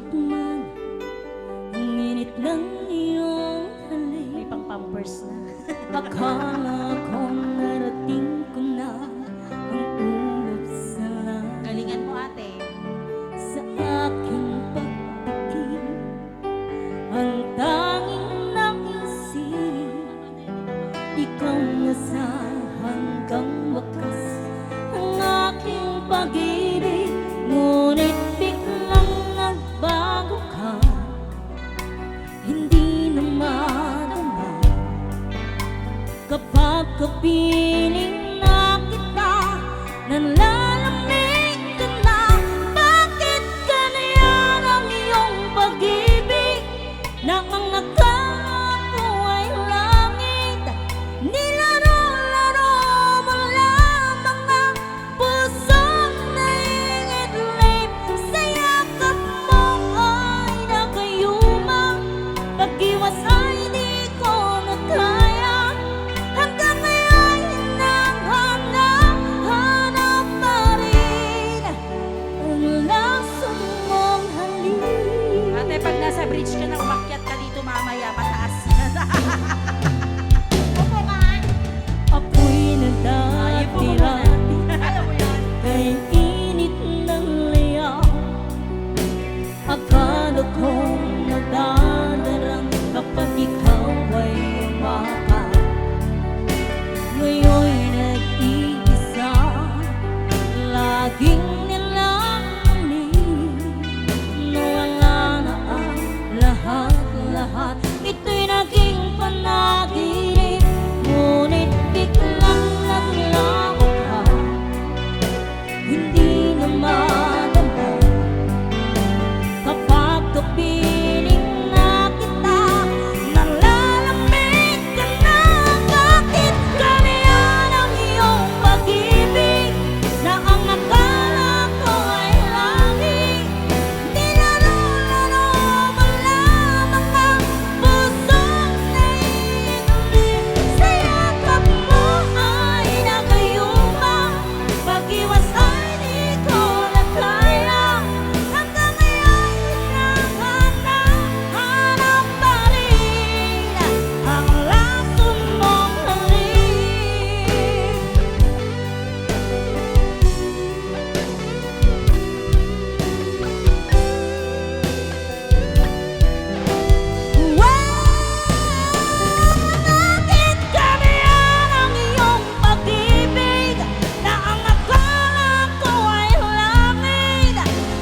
matikman ang init ng iyong halik. May pang pampers na. Akala kong narating ko na ang ulap sa langit. Galingan mo, ate. Sa aking pagtikim ang tanging naisip, ikaw na sa hanggang wakas ang aking pag-ibig. Ngunit biglang nagbago ka, hindi na madama kapag kapiling na kita, nalalamig ka na. Bakit ganyan ang iyong pag-ibig na ang akala ko ay langit? Nilaro-laro mo lamang ang pusong naiidlip. Sa yakap mo ay nakayuma, pag-iwas ay di ko na kaya. Hanggang ngayon hinahanap pa rin ang lason mong halik. Ate, pag nasa bridge ka na, umakyat ka dito mamaya, mataas. Opo ka. Apoy na Ay, po mo datira na. Alam mo yan. kay init ng liyaw. Akala kong nadadarang kapag ikaw ay umakas. Ngayon'y nag-iisa, laging nilalamig. Nawala na ang lahat-lahat, ito'y naging panaginip. Ngunit biglang naglaho ka, hindi na madama kapag kapiling na kita, nalalamig ka na. Bakit ganyan ang iyong pag-ibig na ang akala ko ay langit? Nilaro-laro mo lamang ang pusong naiidlip. Sa yakap mo ay nakayuma, pag-iwas ay di ko na kaya. Hanggang ngayon hinahanap pa rin ang lason mong halik. Bakit ganyan ang iyong pag-ibig na ang akala ko ay langit?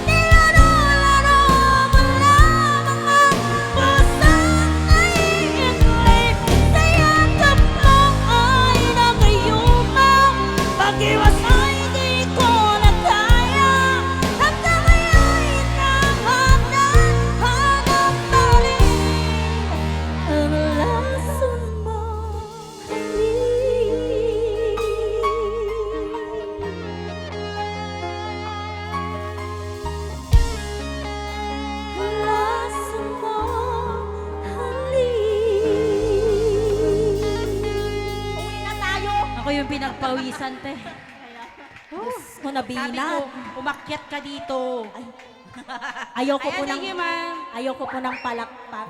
Nilaro-laro mo lamang ang pusong naiidlip. Sa yakap mo ay nakayuma, pag-iwas ay di ko na kaya. Hanggang ngayon hinahanap pa rin ang lason mong halik. Ang lason mong halik. Uwi na tayo. Ako yung pinagpawisan, te. Diyos ko, Sabi ko, nabinat. umakyat ka dito. Ayoko po Ayan, ng thank you, ma'am. ayoko po ng palakpak.